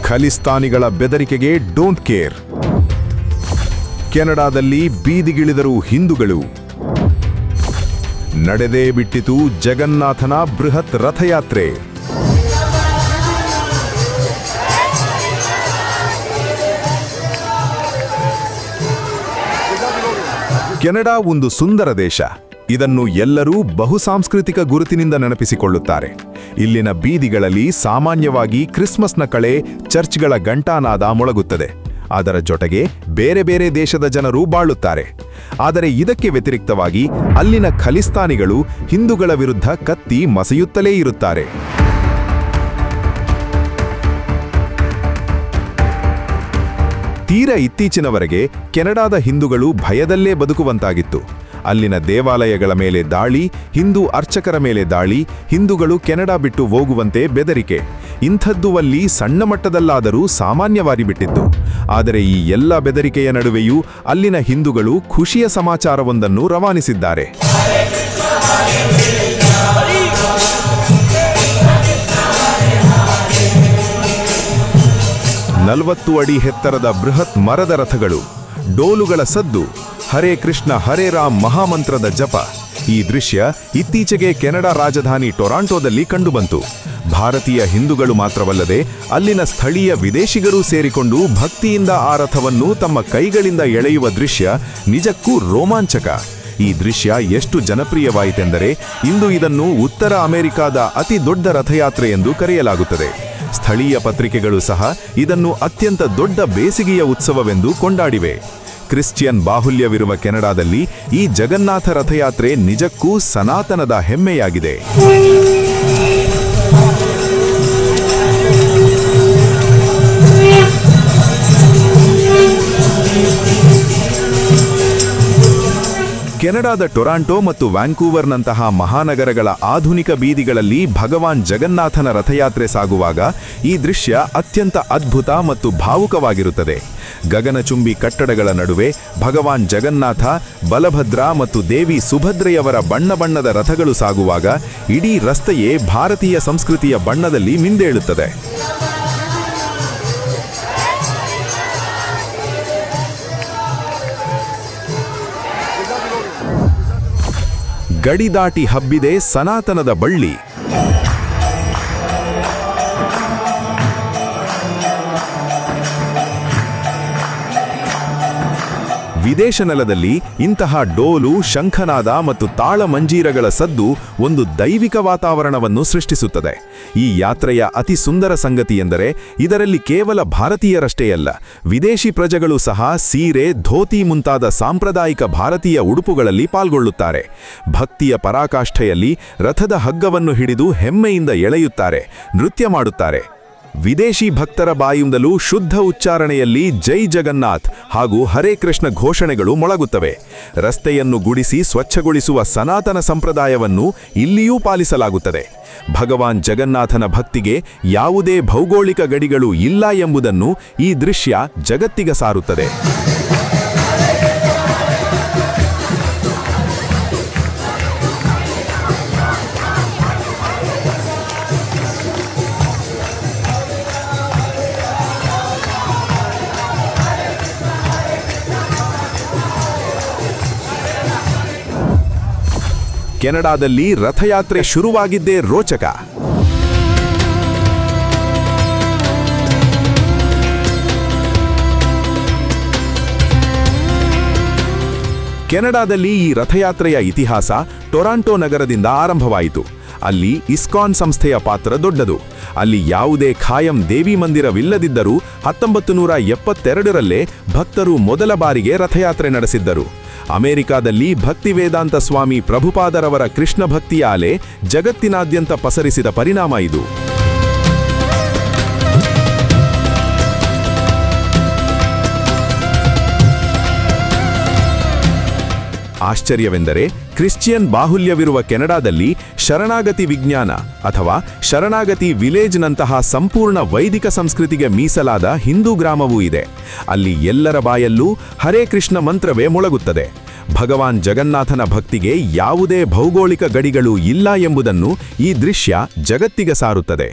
ಖಲಿಸ್ತಾನಿಗಳ ಬೆದರಿಕೆಗೆ don't care. ಕೆನಡಾದಲ್ಲಿ ಬೀದಿಗಿಳಿದರು ಹಿಂದೂಗಳು. ನಡೆದೇ ಬಿಟ್ಟಿತು ಜಗನ್ನಾಥನ ಬೃಹತ್ ರಥಯಾತ್ರೆ. ಕೆನಡಾ ಒಂದು ಸುಂದರ ದೇಶ. ಇದನ್ನು ಎಲ್ಲರೂ ಬಹುಸಾಂಸ್ಕೃತಿಕ ಗುರುತಿನಿಂದ ನೆನಪಿಸಿಕೊಳ್ಳುತ್ತಾರೆ. ಇಲ್ಲಿನ ಬೀದಿಗಳಲ್ಲಿ ಸಾಮಾನ್ಯವಾಗಿ ಕ್ರಿಸ್ಮಸ್ನ ಕಳೆ, ಚರ್ಚ್ಗಳ ಘಂಟಾನಾದ ಮೊಳಗುತ್ತದೆ. ಅದರ ಜೊತೆಗೆ ಬೇರೆ ಬೇರೆ ದೇಶದ ಜನರು ಬಾಳುತ್ತಾರೆ. ಆದರೆ ಇದಕ್ಕೆ ವ್ಯತಿರಿಕ್ತವಾಗಿ ಅಲ್ಲಿನ ಖಲಿಸ್ತಾನಿಗಳು ಹಿಂದೂಗಳ ವಿರುದ್ಧ ಕತ್ತಿ ಮಸೆಯುತ್ತಲೇ ಇರುತ್ತಾರೆ. ತೀರಾ ಇತ್ತೀಚಿನವರೆಗೆ ಕೆನಡಾದ ಹಿಂದೂಗಳು ಭಯದಲ್ಲೇ ಬದುಕುವಂತಾಗಿತ್ತು. ಅಲ್ಲಿನ ದೇವಾಲಯಗಳ ಮೇಲೆ ದಾಳಿ, ಹಿಂದೂ ಅರ್ಚಕರ ಮೇಲೆ ದಾಳಿ, ಹಿಂದೂಗಳು ಕೆನಡಾ ಬಿಟ್ಟು ಹೋಗುವಂತೆ ಬೆದರಿಕೆ, ಇಂಥದ್ದು ಅಲ್ಲಿ ಸಣ್ಣ ಮಟ್ಟದಲ್ಲಾದರೂ ಸಾಮಾನ್ಯವಾಗಿಬಿಟ್ಟಿತ್ತು. ಆದರೆ ಈ ಎಲ್ಲ ಬೆದರಿಕೆಯ ನಡುವೆಯೂ ಅಲ್ಲಿನ ಹಿಂದೂಗಳು ಖುಷಿಯ ಸಮಾಚಾರವೊಂದನ್ನು ರವಾನಿಸಿದ್ದಾರೆ. ನಲವತ್ತು ಅಡಿ ಎತ್ತರದ ಬೃಹತ್ ಮರದ ರಥಗಳು, ಡೋಲುಗಳ ಸದ್ದು, ಹರೇ ಕೃಷ್ಣ ಹರೇ ರಾಮ್ ಮಹಾಮಂತ್ರದ ಜಪ. ಈ ದೃಶ್ಯ ಇತ್ತೀಚೆಗೆ ಕೆನಡಾ ರಾಜಧಾನಿ ಟೊರಾಂಟೊದಲ್ಲಿ ಕಂಡುಬಂತು. ಭಾರತೀಯ ಹಿಂದೂಗಳು ಮಾತ್ರವಲ್ಲದೆ ಅಲ್ಲಿನ ಸ್ಥಳೀಯ ವಿದೇಶಿಗರೂ ಸೇರಿಕೊಂಡು ಭಕ್ತಿಯಿಂದ ಆ ರಥವನ್ನು ತಮ್ಮ ಕೈಗಳಿಂದ ಎಳೆಯುವ ದೃಶ್ಯ ನಿಜಕ್ಕೂ ರೋಮಾಂಚಕ. ಈ ದೃಶ್ಯ ಎಷ್ಟು ಜನಪ್ರಿಯವಾಯಿತೆಂದರೆ ಇಂದು ಇದನ್ನು ಉತ್ತರ ಅಮೆರಿಕಾದ ಅತಿ ದೊಡ್ಡ ರಥಯಾತ್ರೆ ಎಂದು ಕರೆಯಲಾಗುತ್ತದೆ. ಸ್ಥಳೀಯ ಪತ್ರಿಕೆಗಳು ಸಹ ಇದನ್ನು ಅತ್ಯಂತ ದೊಡ್ಡ ಬೇಸಿಗೆಯ ಉತ್ಸವವೆಂದು ಕೊಂಡಾಡಿವೆ. ಕ್ರಿಶ್ಚಿಯನ್ ಬಾಹುಲ್ಯವಿರುವ ಕೆನಡಾದಲ್ಲಿ ಈ ಜಗನ್ನಾಥ ರಥಯಾತ್ರೆ ನಿಜಕ್ಕೂ ಸನಾತನದ ಹೆಮ್ಮೆಯಾಗಿದೆ. ಕೆನಡಾದ ಟೊರಾಂಟೊ ಮತ್ತು ವ್ಯಾನ್ಕೂವರ್ನಂತಹ ಮಹಾನಗರಗಳ ಆಧುನಿಕ ಬೀದಿಗಳಲ್ಲಿ ಭಗವಾನ್ ಜಗನ್ನಾಥನ ರಥಯಾತ್ರೆ ಸಾಗುವಾಗ ಈ ದೃಶ್ಯ ಅತ್ಯಂತ ಅದ್ಭುತ ಮತ್ತು ಭಾವುಕವಾಗಿರುತ್ತದೆ. ಗಗನಚುಂಬಿ ಕಟ್ಟಡಗಳ ನಡುವೆ ಭಗವಾನ್ ಜಗನ್ನಾಥ, ಬಲಭದ್ರ ಮತ್ತು ದೇವಿ ಸುಭದ್ರೆಯವರ ಬಣ್ಣ ಬಣ್ಣದ ರಥಗಳು ಸಾಗುವಾಗ ಇಡೀ ರಸ್ತೆಯೇ ಭಾರತೀಯ ಸಂಸ್ಕೃತಿಯ ಬಣ್ಣದಲ್ಲಿ ಮಿಂದೇಳುತ್ತದೆ. ಗಡಿ ದಾಟಿ ಹಬ್ಬಿದೆ ಸನಾತನದ ಬಳ್ಳಿ. ವಿದೇಶ ನೆಲದಲ್ಲಿ ಇಂತಹ ಡೋಲು, ಶಂಖನಾದ ಮತ್ತು ತಾಳಮಂಜೀರಗಳ ಸದ್ದು ಒಂದು ದೈವಿಕ ವಾತಾವರಣವನ್ನು ಸೃಷ್ಟಿಸುತ್ತದೆ. ಈ ಯಾತ್ರೆಯ ಅತಿ ಸುಂದರ ಸಂಗತಿ ಎಂದರೆ ಇದರಲ್ಲಿ ಕೇವಲ ಭಾರತೀಯರಷ್ಟೇ ಅಲ್ಲ, ವಿದೇಶಿ ಪ್ರಜೆಗಳು ಸಹ ಸೀರೆ, ಧೋತಿ ಮುಂತಾದ ಸಾಂಪ್ರದಾಯಿಕ ಭಾರತೀಯ ಉಡುಪುಗಳಲ್ಲಿ ಪಾಲ್ಗೊಳ್ಳುತ್ತಾರೆ. ಭಕ್ತಿಯ ಪರಾಕಾಷ್ಠೆಯಲ್ಲಿ ರಥದ ಹಗ್ಗವನ್ನು ಹಿಡಿದು ಹೆಮ್ಮೆಯಿಂದ ಎಳೆಯುತ್ತಾರೆ, ನೃತ್ಯ ಮಾಡುತ್ತಾರೆ. ವಿದೇಶಿ ಭಕ್ತರ ಬಾಯಿಂದಲೂ ಶುದ್ಧ ಉಚ್ಚಾರಣೆಯಲ್ಲಿ ಜೈ ಜಗನ್ನಾಥ್ ಹಾಗೂ ಹರೇ ಕೃಷ್ಣ ಘೋಷಣೆಗಳು ಮೊಳಗುತ್ತವೆ. ರಸ್ತೆಯನ್ನು ಗುಡಿಸಿ ಸ್ವಚ್ಛಗೊಳಿಸುವ ಸನಾತನ ಸಂಪ್ರದಾಯವನ್ನು ಇಲ್ಲಿಯೂ ಪಾಲಿಸಲಾಗುತ್ತದೆ. ಭಗವಾನ್ ಜಗನ್ನಾಥನ ಭಕ್ತಿಗೆ ಯಾವುದೇ ಭೌಗೋಳಿಕ ಗಡಿಗಳು ಇಲ್ಲ ಎಂಬುದನ್ನು ಈ ದೃಶ್ಯ ಜಗತ್ತಿಗೆ ಸಾರುತ್ತದೆ. ಕೆನಡಾದಲ್ಲಿ ರಥಯಾತ್ರೆ ಶುರುವಾಗಿದ್ದೇ ರೋಚಕ. ಕೆನಡಾದಲ್ಲಿ ಈ ರಥಯಾತ್ರೆಯ ಇತಿಹಾಸ ಟೊರಾಂಟೊ ನಗರದಿಂದ ಆರಂಭವಾಯಿತು. ಅಲ್ಲಿ ಇಸ್ಕಾನ್ ಸಂಸ್ಥೆಯ ಪಾತ್ರ ದೊಡ್ಡದು. ಅಲ್ಲಿ ಯಾವುದೇ ಖಾಯಂ ದೇವಿ ಮಂದಿರವಿಲ್ಲದಿದ್ದರೂ 1972ರಲ್ಲೇ ಭಕ್ತರು ಮೊದಲ ಬಾರಿಗೆ ರಥಯಾತ್ರೆ ನಡೆಸಿದ್ದರು. ಅಮೆರಿಕಾದಲ್ಲಿ ಭಕ್ತಿವೇದಾಂತ ಸ್ವಾಮಿ ಪ್ರಭುಪಾದರವರ ಕೃಷ್ಣ ಭಕ್ತಿಯ ಅಲೆ ಜಗತ್ತಿನಾದ್ಯಂತ ಪಸರಿಸಿದ ಪರಿಣಾಮ ಇದು. ಆಶ್ಚರ್ಯವೆಂದರೆ ಕ್ರಿಶ್ಚಿಯನ್ ಬಾಹುಲ್ಯವಿರುವ ಕೆನಡಾದಲ್ಲಿ ಶರಣಾಗತಿ ವಿಜ್ಞಾನ ಅಥವಾ ಶರಣಾಗತಿ ವಿಲೇಜ್ನಂತಹ ಸಂಪೂರ್ಣ ವೈದಿಕ ಸಂಸ್ಕೃತಿಗೆ ಮೀಸಲಾದ ಹಿಂದೂ ಗ್ರಾಮವೂ ಇದೆ. ಅಲ್ಲಿ ಎಲ್ಲರ ಬಾಯಲ್ಲೂ ಹರೇ ಕೃಷ್ಣ ಮಂತ್ರವೇ ಮೊಳಗುತ್ತದೆ. ಭಗವಾನ್ ಜಗನ್ನಾಥನ ಭಕ್ತಿಗೆ ಯಾವುದೇ ಭೌಗೋಳಿಕ ಗಡಿಗಳು ಇಲ್ಲ ಎಂಬುದನ್ನು ಈ ದೃಶ್ಯ ಜಗತ್ತಿಗೆ ಸಾರುತ್ತದೆ.